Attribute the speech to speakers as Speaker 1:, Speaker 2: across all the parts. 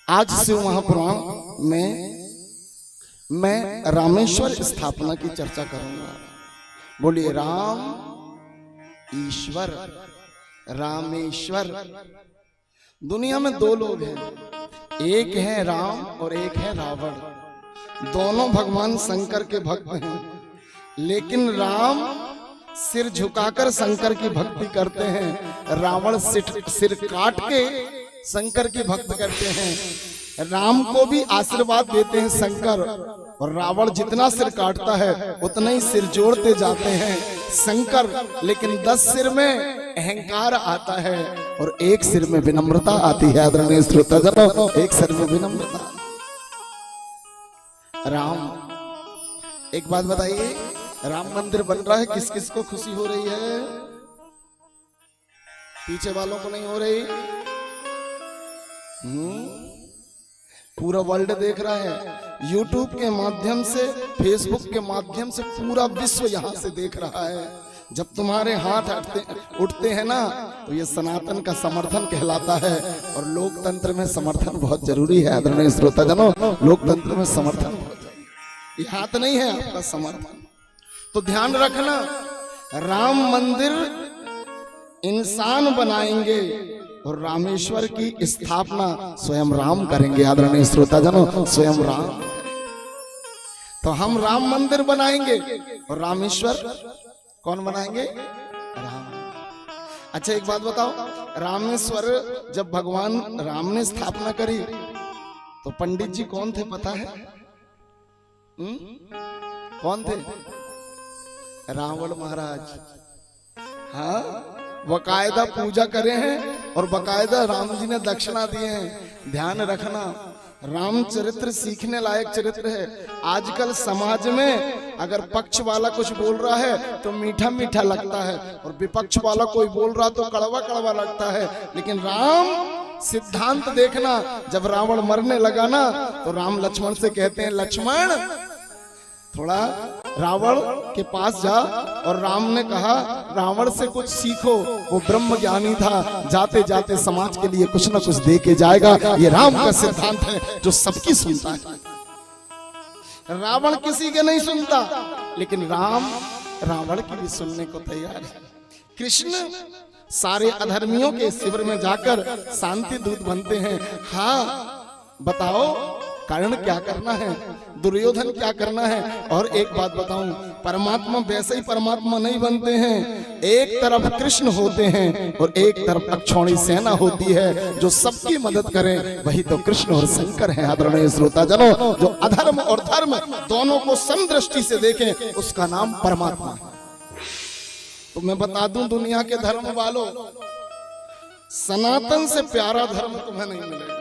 Speaker 1: आज शिव महापुराण में मैं रामेश्वर स्थापना की चर्चा करूंगा। बोलिए राम ईश्वर रामेश्वर। दुनिया में दो लोग हैं, एक है राम और एक है रावण। दोनों भगवान शंकर के भक्त हैं, लेकिन राम सिर झुकाकर शंकर की भक्ति करते हैं, रावण सिर काट के शंकर की भक्ति करते हैं। राम को भी आशीर्वाद देते हैं शंकर, और रावण जितना सिर काटता है उतना ही सिर जोड़ते जाते हैं शंकर। लेकिन 10 सिर में अहंकार आता है और एक सिर में विनम्रता आती है। आदरणीय श्रोताजनों, एक सिर में विनम्रता। राम, एक बात बताइए, राम मंदिर बन रहा है, किस किस को खुशी हो रही है? पीछे वालों को नहीं हो रही? पूरा वर्ल्ड देख रहा है, यूट्यूब के माध्यम से, फेसबुक के माध्यम से पूरा विश्व यहां से देख रहा है। जब तुम्हारे हाथ उठते हैं ना, तो ये सनातन का समर्थन कहलाता है। और लोकतंत्र में समर्थन बहुत जरूरी है। आदरणीय श्रोताजनों, लोकतंत्र में समर्थन बहुत जरूरी। ये हाथ नहीं है आपका समर्थन, तो ध्यान रखना। राम मंदिर इंसान बनाएंगे और रामेश्वर की स्थापना स्वयं राम करेंगे। आदरणीय श्रोताजनों, स्वयं राम। तो हम राम मंदिर बनाएंगे और रामेश्वर कौन बनाएंगे? राम। अच्छा एक बात बताओ, रामेश्वर जब भगवान राम ने स्थापना करी तो पंडित जी कौन थे पता है? कौन थे? रावण महाराज। हाँ, बकायदा पूजा करे हैं और बकायदा राम जी ने दक्षिणा दिए हैं। ध्यान रखना, रामचरित्र सीखने लायक चरित्र है। आजकल समाज में अगर पक्ष वाला कुछ बोल रहा है तो मीठा मीठा लगता है, और विपक्ष वाला कोई बोल रहा तो कड़वा कड़वा लगता है। लेकिन राम सिद्धांत देखना, जब रावण मरने लगा ना, तो राम लक्ष्मण से कहते हैं, लक्ष्मण थोड़ा रावण के पास जा। और राम ने कहा, रावण से कुछ सीखो, वो ब्रह्म ज्ञानी था, जाते जाते समाज के लिए कुछ न कुछ दे के जाएगा। ये राम का सिद्धांत है जो सबकी सुनता है। रावण किसी के नहीं सुनता, लेकिन राम रावण की भी सुनने को तैयार है। कृष्ण सारे अधर्मियों के शिविर में जाकर शांति दूत बनते हैं। हाँ बताओ, कर्ण क्या करना है, दुर्योधन क्या करना है? और एक बात बताऊं, परमात्मा वैसे ही परमात्मा नहीं बनते हैं। एक तरफ कृष्ण होते हैं और एक तरफ अक्षौणी सेना होती है जो सबकी मदद करें, वही तो कृष्ण और शंकर हैं। आदरणीय श्रोताजनों, जो अधर्म और धर्म दोनों को समदृष्टि से देखें, उसका नाम परमात्मा है। तो मैं बता दूं दुनिया के धर्म वालों, सनातन से प्यारा धर्म तुम्हें नहीं मिलेगा,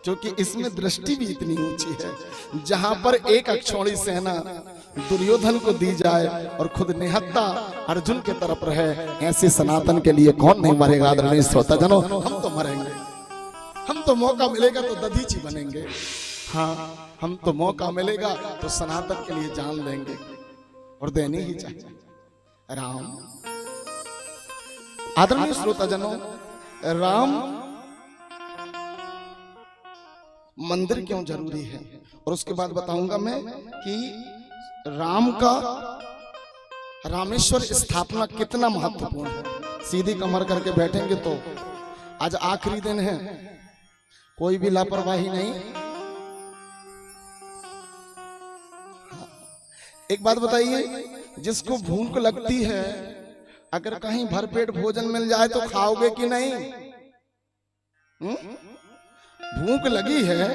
Speaker 1: क्योंकि इसमें दृष्टि भी इतनी ऊंची है। जहां पर एक अक्षौणी सेना दुर्योधन को दी जाए और खुद निहत्ता अर्जुन के तरफ रहे, ऐसे सनातन के लिए कौन नहीं मरेगा? आदरणीय श्रोताजनों, हम तो मरेंगे। हम तो मौका मिलेगा तो दधीची बनेंगे। हाँ, हम तो मौका मिलेगा तो सनातन के लिए जान देंगे, और देनी ही चाहिए। राम, आदरणीय श्रोताजनों, राम मंदिर क्यों जरूरी है, और उसके बाद बताऊंगा मैं कि राम का रामेश्वर स्थापना कितना महत्वपूर्ण है। सीधी कमर करके बैठेंगे तो आज आखिरी दिन है, कोई भी लापरवाही नहीं। एक बात बताइए, जिसको भूख लगती है, अगर कहीं भरपेट भोजन मिल जाए तो खाओगे कि नहीं? भूख लगी है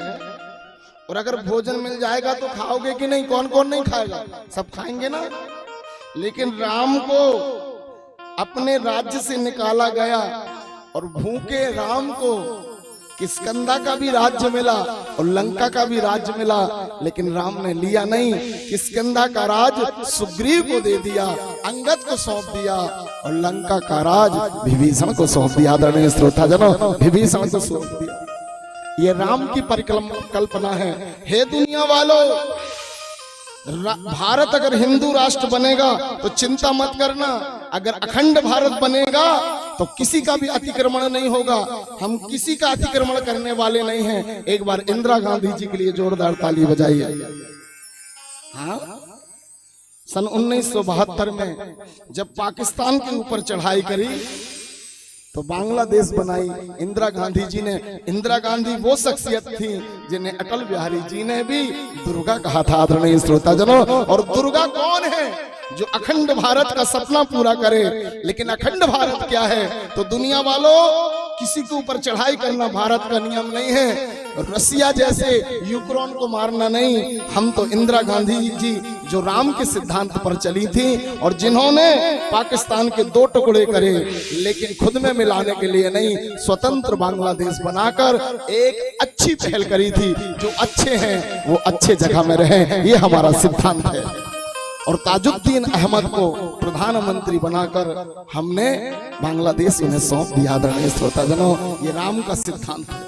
Speaker 1: और अगर भोजन मिल जाएगा तो खाओगे कि नहीं? कौन कौन नहीं खाएगा? सब खाएंगे ना। लेकिन राम को अपने राज्य से निकाला गया और भूखे राम को किष्किंधा का भी राज्य मिला और लंका का भी राज्य मिला, लेकिन राम ने लिया नहीं। किष्किंधा का राज सुग्रीव को दे दिया, अंगद को सौंप दिया, और लंका का राज विभीषण को सौंप दिया। आदरणीय श्रोताजनों, विभीषण को सौंप दिया। ये राम की परिकल्पना है। हे दुनिया वालों, भारत अगर हिंदू राष्ट्र बनेगा तो चिंता मत करना, अगर अखंड भारत बनेगा तो किसी का भी अतिक्रमण नहीं होगा, हम किसी का अतिक्रमण करने वाले नहीं हैं। एक बार इंदिरा गांधी जी के लिए जोरदार ताली बजाइए। हाँ, सन 1972 में जब पाकिस्तान के ऊपर चढ़ाई करी तो बांग्लादेश बनाई इंदिरा गांधी जी ने। इंदिरा गांधी वो शख्सियत थी जिन्हें अटल बिहारी जी ने भी दुर्गा कहा था, आदरणीय श्रोताजनों। और दुर्गा कौन है? जो अखंड भारत का सपना पूरा करे। लेकिन अखंड भारत क्या है? तो दुनिया वालों, किसी के ऊपर चढ़ाई करना भारत का नियम नहीं है। रसिया जैसे यूक्रेन को मारना नहीं। हम तो इंदिरा गांधी जी जो राम के सिद्धांत पर चली थी और जिन्होंने पाकिस्तान के 2 टुकड़े करे, लेकिन खुद में मिलाने के लिए नहीं, स्वतंत्र बांग्लादेश बनाकर एक अच्छी पहल करी थी। जो अच्छे हैं वो अच्छे जगह में रहें, ये हमारा सिद्धांत है। और ताजुद्दीन अहमद को प्रधानमंत्री बनाकर हमने बांग्लादेश उन्हें सौंप दिया। आदरणीय श्रोताजनों, ये राम का सिद्धांत है।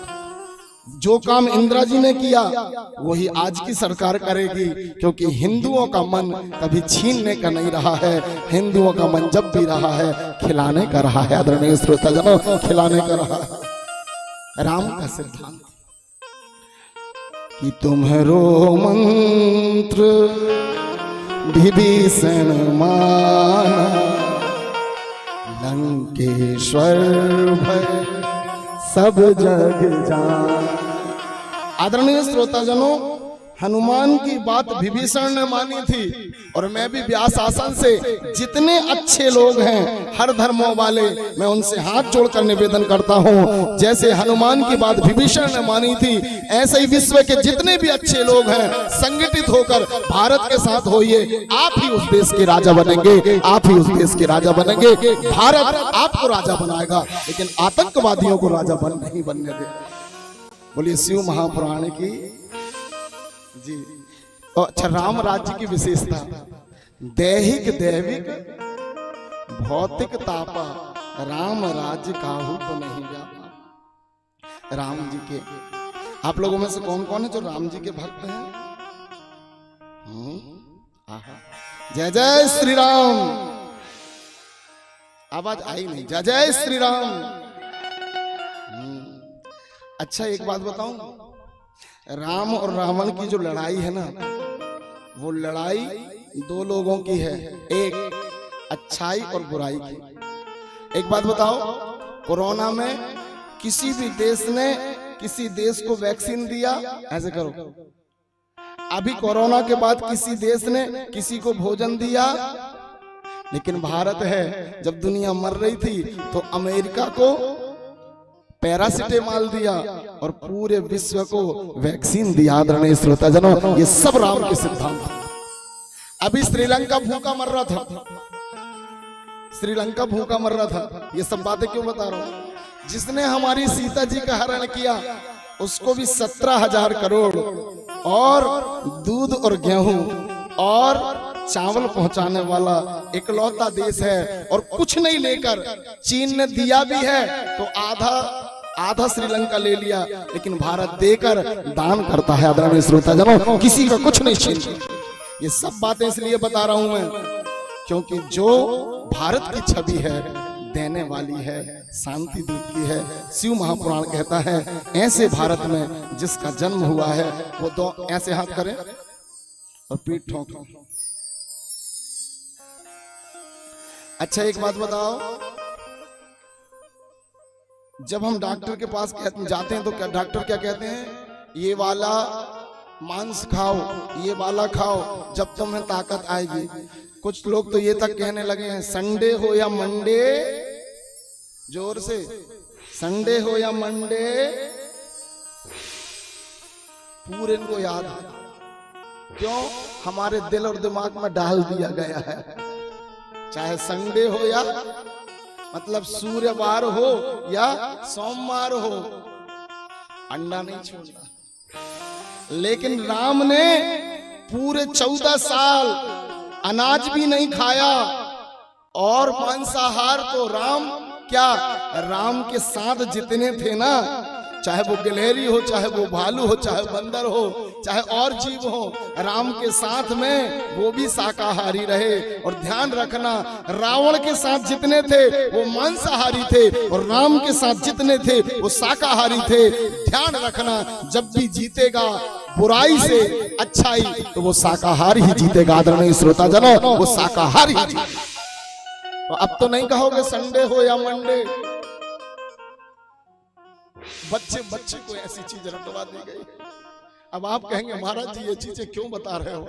Speaker 1: जो काम इंदिरा जी ने किया वही आज की सरकार करेगी, क्योंकि हिंदुओं का मन कभी छीनने का नहीं रहा है। हिंदुओं का मन जब भी रहा है खिलाने का रहा है। आदरणीय श्रोताजनों, खिलाने का रहा है। राम का सिद्धांत कि तुम्हारो मंत्र विभीषण माना, लंकेश्वर भय सब जग जान। आदरणीय श्रोताजनों, हनुमान की बात विभीषण ने मानी थी। और मैं भी व्यास आसन से जितने अच्छे लोग हैं हर धर्मों वाले, मैं उनसे हाथ जोड़कर निवेदन करता हूं, जैसे हनुमान की बात विभीषण ने मानी थी, ऐसे ही विश्व के जितने भी अच्छे लोग हैं संगठित होकर भारत के साथ होइए। आप ही उस देश के राजा बनेंगे, आप ही उस देश के राजा बनेंगे। भारत आपको राजा बनाएगा, लेकिन आतंकवादियों को राजा नहीं बनने दे। बोलिए शिव महापुराण की जी। तो अच्छा, राम राज्य की विशेषता, दैहिक दैविक भौतिक तापा, राम राज्य काहू को नहीं व्यापा। राम जी के, आप लोगों में से कौन कौन है जो राम जी के भक्त हैं? जय जय श्री राम। आवाज आई नहीं? जय जय श्री राम। अच्छा, एक बात बताऊं, राम और रावण की जो लड़ाई है ना, वो लड़ाई 2 लोगों की है, एक अच्छाई और बुराई की। एक बात बताओ, कोरोना में किसी भी देश ने किसी देश को वैक्सीन दिया? ऐसे करो। अभी कोरोना के बाद किसी देश ने किसी को भोजन दिया? लेकिन भारत है, जब दुनिया मर रही थी तो अमेरिका को पैरासिटामोल दिया और पूरे विश्व को वैक्सीन दिया। आदरणीय श्रोताजनों, ये सब राम के सिद्धांत। अभी श्रीलंका भूखा मर रहा था, श्रीलंका भूखा मर रहा था। ये सब बातें क्यों बता रहा हूं? जिसने हमारी सीता जी का हरण किया उसको भी 17,000 करोड़ और दूध और गेहूं और चावल पहुंचाने वाला इकलौता देश है। और कुछ नहीं लेकर चीन ने दिया भी है तो आधा श्रीलंका ले लिया, लेकिन भारत देकर दान करता है। आदरणीय श्रोताजनों, किसी का कुछ नहीं छीनता। ये सब बातें इसलिए बता रहा हूं मैं, क्योंकि जो भारत की छवि है देने वाली है, शांति दूत की है। शिव महापुराण कहता है ऐसे भारत में जिसका जन्म हुआ है वो 2 ऐसे हाथ करें और पीठ ठोंके। अच्छा, एक बात बताओ, जब हम डॉक्टर के पास जाते हैं तो क्या डॉक्टर क्या कहते हैं? ये वाला मांस खाओ, ये वाला खाओ, जब तुम्हें ताकत आएगी। कुछ लोग तो ये तक कहने लगे हैं संडे हो या मंडे, जोर से, संडे हो या मंडे, पूरे इनको याद है। क्यों? हमारे दिल और दिमाग में डाल दिया गया है। चाहे संडे हो या मतलब सूर्यवार हो या सोमवार हो, अंडा नहीं छोड़ना। लेकिन राम ने पूरे 14 साल अनाज भी नहीं खाया और मांसाहार तो राम क्या, राम के साथ जितने थे ना चाहे वो गिलहरी हो, चाहे वो भालू हो, चाहे बंदर हो, चाहे और जीव हो, राम के साथ में वो भी शाकाहारी रहे। और ध्यान रखना, रावण के साथ जितने थे वो मांसाहारी थे और राम के साथ जितने थे वो शाकाहारी थे। ध्यान रखना, जब भी जीतेगा बुराई से अच्छाई तो वो शाकाहारी ही जीतेगा। आदरणीय श्रोता जनों, वो शाकाहारी ही जीतेगा। तो अब तो नहीं कहोगे संडे हो या मंडे, बच्चे को ऐसी चीज रटवा दी गई। अब आप कहेंगे महाराज जी ये चीजें क्यों बता रहे हो?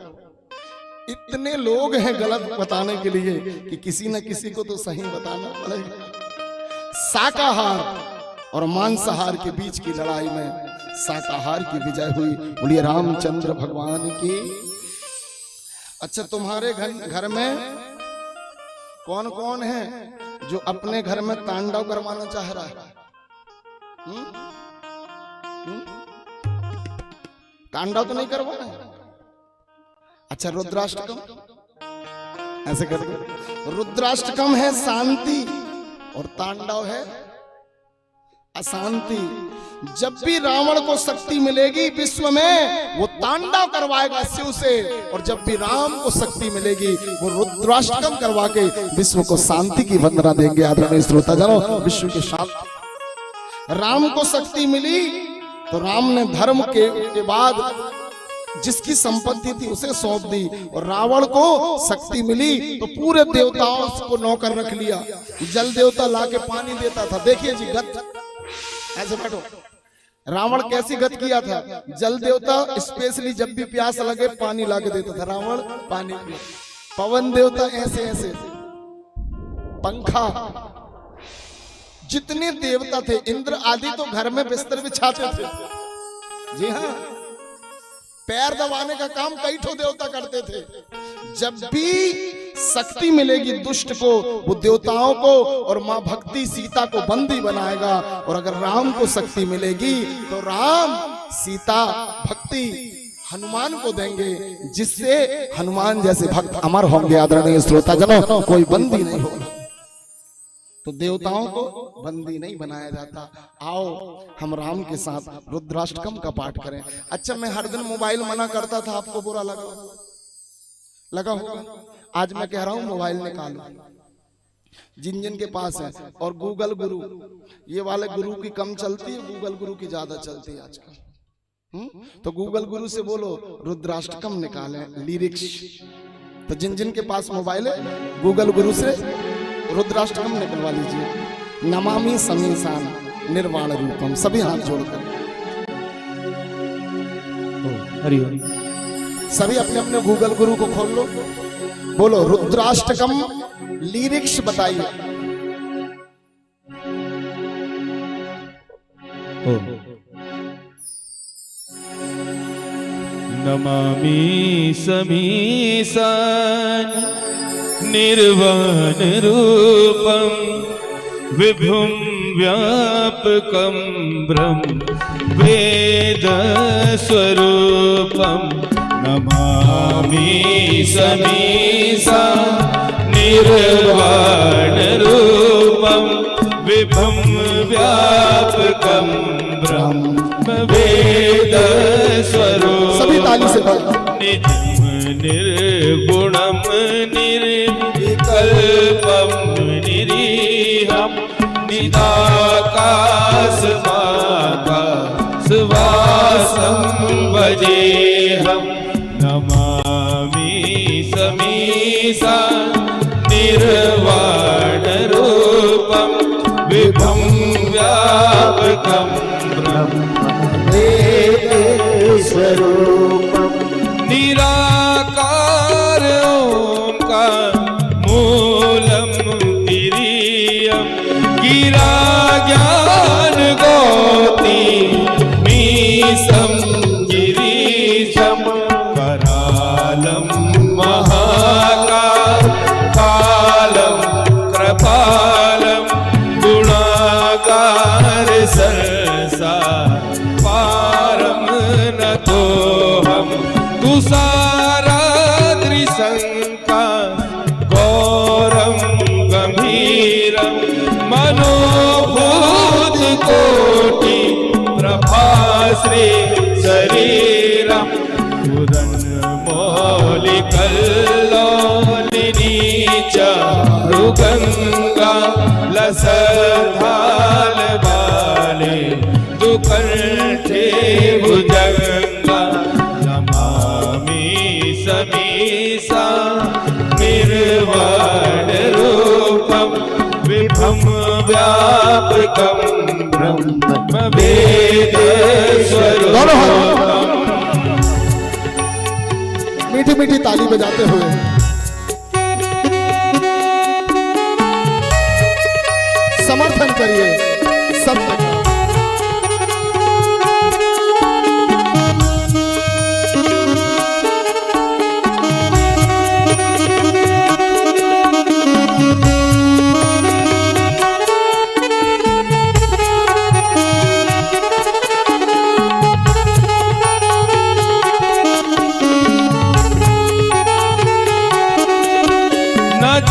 Speaker 1: इतने लोग हैं गलत बताने के लिए कि किसी न किसी को तो सही बताना पड़ेगा। शाकाहार और मांसाहार के बीच की लड़ाई में शाकाहार की विजय हुई। बोलिए रामचंद्र भगवान की। अच्छा, तुम्हारे घर में कौन कौन है जो अपने घर में तांडव करवाना चाह रहा है? तांडव तो नहीं करवाना है? अच्छा, रुद्राष्टकम ऐसे कर दो। रुद्राष्टकम है शांति और तांडव है अशांति। जब भी रावण को शक्ति मिलेगी विश्व में, वो तांडव करवाएगा शिव से, और जब भी राम को शक्ति मिलेगी वो रुद्राष्टकम करवा के विश्व को शांति की वंदना देंगे। आदरणीय श्रोता जनों, विश्व की शांति। राम को शक्ति मिली तो राम ने धर्म के बाद जिसकी संपत्ति थी उसे सौंप दी, और रावण को शक्ति मिली तो पूरे देवताओं को नौकर रख लिया। जल देवता लाके पानी देता था। देखिए जी, गत ऐसे बैठो। रावण कैसी गत किया था? जल देवता स्पेशली जब भी प्यास लगे पानी लाके देता था, रावण पानी पिया। पवन देवता ऐसे ऐसे, पंखा, जितने देवता थे, इंद्र आदि तो घर में बिस्तर बिछाते थे। जी हाँ, पैर दबाने का काम कई ठो देवता करते थे। जब भी शक्ति मिलेगी दुष्ट को, वो देवताओं को और मां भक्ति सीता को बंदी बनाएगा। और अगर राम को शक्ति मिलेगी तो राम सीता भक्ति हनुमान को देंगे, जिससे हनुमान जैसे भक्त अमर होंगे। आदरणीय श्रोता जनों, कोई बंदी नहीं होगा। तो देवताओं को बंदी नहीं बनाया जाता। आओ हम राम के साथ रुद्राष्टकम का पाठ करें। अच्छा, मैं हर दिन मोबाइल मना करता था, आपको बुरा लगा होगा। आज मैं कह रहा हूं मोबाइल निकालो, जिन के पास है। और गूगल गुरु, ये वाले गुरु की कम चलती है, गूगल गुरु की ज्यादा चलती है आजकल। तो गूगल गुरु से बोलो रुद्राष्टकम निकालें, लिरिक्स। तो जिन के पास मोबाइल है, गूगल गुरु से रुद्राष्टकम निकलवा लीजिए। नमामि समीसान निर्वाण रूपम। सभी हाथ जोड़कर
Speaker 2: हरिओम।
Speaker 1: सभी अपने अपने गूगल गुरु को खोल लो, बोलो रुद्राष्टकम लिरिक्स बताइए।
Speaker 2: नमामि समीसान निर्वाण रूपम विभुं व्यापकं ब्रह्म वेद स्वरूपम। नमामि समीसान निर्वाण रूपम विभुं व्यापकं ब्रह्म वेद स्वरूपम।
Speaker 1: सभी ताली से
Speaker 2: निर्गुणम निर्विकल्पम निरीहम निराकाशमाकाशवासं भजेहम। नमामि समीसान निर्वाण रूपम विभुं व्यापकं ब्रह्मस्वरूपम। निराकार ओंकार मूलम तिरियम गिरा ज्ञान गोती मीसम गिरीशम। करालम महाकाल कालम कृपालम गुणाकार संसार पारम नतो हम। तुषाराद्रिशंका गौरम गंभीरम मनोभूत कोटि श्री शरीरम उदन्मौलिकल्लोलिनी चारुगंगा लसधाल बाले दुकंठे भुजंगा नमामि समीसा निर्वाण रूपम विभम व्यापकम ब्रह्म वेद स्वरूपम।
Speaker 1: मीठी मीठी ताली बजाते हुए समर्थन करिए सत्य का।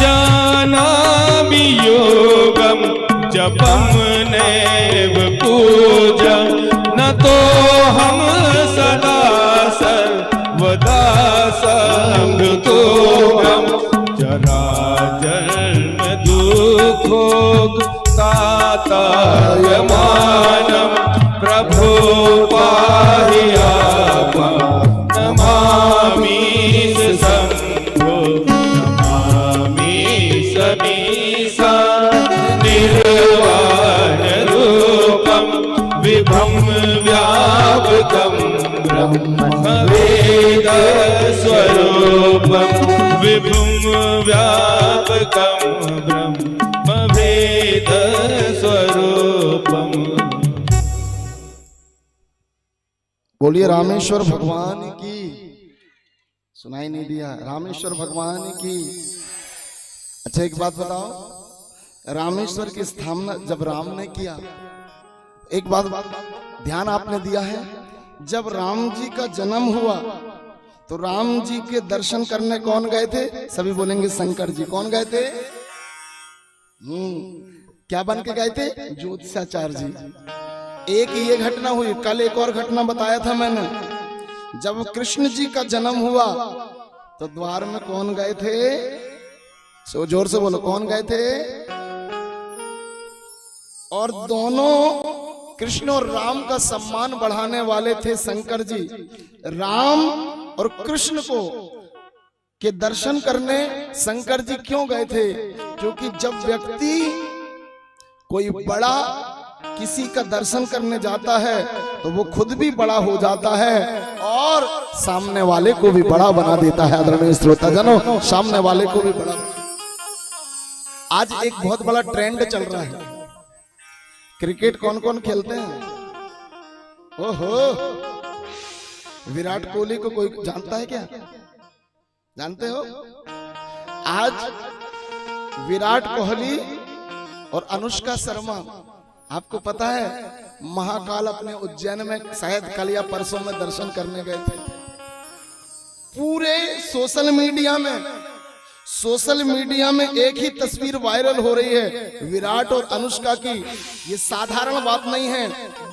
Speaker 2: जानामि योगम जपम नैव पूजम न तो हम सदा सर्वदा समृतोगम जरा जन्म दुखोग तातायमानम प्रभो पाहि आपं नमामि शंभो समीसा निर्वाण रूपम विभम व्यापकम ब्रह्म वेद स्वरूपम विभुम व्यापकम ब्रह्म वेद स्वरूपम।
Speaker 1: बोलिए रामेश्वर भगवान की। सुनाई नहीं दिया? रामेश्वर भगवान की। अच्छा एक बात बताओ, रामेश्वर की स्थापना जब राम ने किया, एक बात ध्यान आपने दिया है, जब राम जी का जन्म हुआ तो राम जी के दर्शन करने कौन गए थे? सभी बोलेंगे शंकर जी। कौन गए थे? क्या बन के गए थे? ज्योतिषाचार्य जी। एक ये घटना हुई। कल एक और घटना बताया था मैंने, जब कृष्ण जी का जन्म हुआ तो द्वार में कौन गए थे? सो जोर से बोलो, कौन गए थे? और दोनों कृष्ण और राम का सम्मान बढ़ाने वाले थे शंकर जी। राम और कृष्ण को के दर्शन करने शंकर जी क्यों गए थे? क्योंकि जब व्यक्ति कोई बड़ा किसी का दर्शन करने जाता है तो वो खुद भी बड़ा हो जाता है और सामने वाले को भी बड़ा बना देता है। आदरणीय श्रोताजनों, सामने वाले को भी बड़ा। आज एक बहुत बड़ा ट्रेंड चल रहा है। क्रिकेट कौन कौन खेलते हैं? ओहो, विराट कोहली को कोई जानता है क्या? जानते हो? आज विराट कोहली और अनुष्का शर्मा, आपको पता है, महाकाल अपने उज्जैन में शायद कल या परसों में दर्शन करने गए थे। पूरे सोशल मीडिया में एक ही तस्वीर वायरल हो रही है विराट और अनुष्का की। ये साधारण बात नहीं है,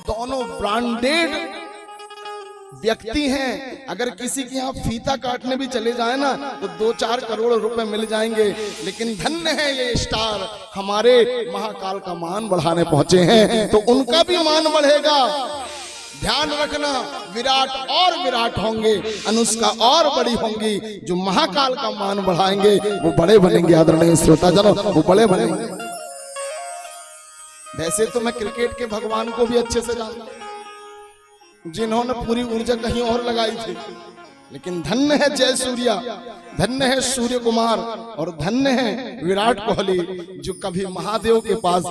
Speaker 1: दोनों ब्रांडेड व्यक्ति हैं। अगर किसी के यहाँ फीता काटने भी चले जाए ना तो 2-4 करोड़ रुपए मिल जाएंगे। लेकिन धन्य है ये स्टार, हमारे महाकाल का मान बढ़ाने पहुंचे हैं, तो उनका भी मान बढ़ेगा। ध्यान रखना, विराट होंगे, अनुष्का और बड़ी होंगी। जो महाकाल का मान बढ़ाएंगे वो बड़े बनेंगे। आदरणीय श्रोताजनों, वो बड़े बनेंगे। वैसे तो मैं क्रिकेट के भगवान को भी अच्छे से जानता हूं, जिन्होंने पूरी ऊर्जा कहीं और लगाई थी। लेकिन धन्य है जय सूर्या, धन्य है सूर्य कुमार और धन्य है विराट कोहली, जो कभी महादेव के पास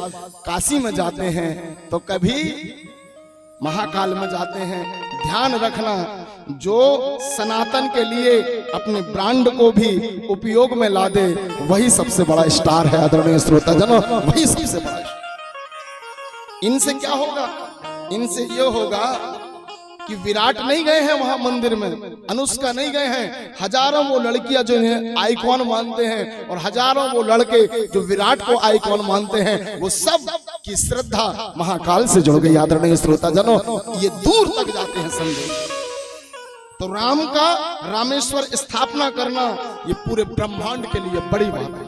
Speaker 1: काशी में जाते हैं तो कभी महाकाल में जाते हैं। ध्यान रखना, जो सनातन के लिए अपने ब्रांड को भी उपयोग में ला दे वही सबसे बड़ा स्टार है। आदरणीय श्रोताजनों, वही सबसे बड़ा स्टार। इनसे क्या होगा? इनसे ये होगा कि विराट नहीं गए हैं वहां मंदिर में, अनुष्का नहीं गए हैं, हजारों वो लड़कियां जो हैं आइकॉन मानते हैं और हजारों वो लड़के जो विराट को आइकॉन मानते हैं, वो सब की श्रद्धा महाकाल से जुड़ गई। आदरणीय श्रोता जनों, ये दूर तक जाते हैं संदेश। तो राम का रामेश्वर स्थापना करना ये पूरे ब्रह्मांड के लिए बड़ी बात है।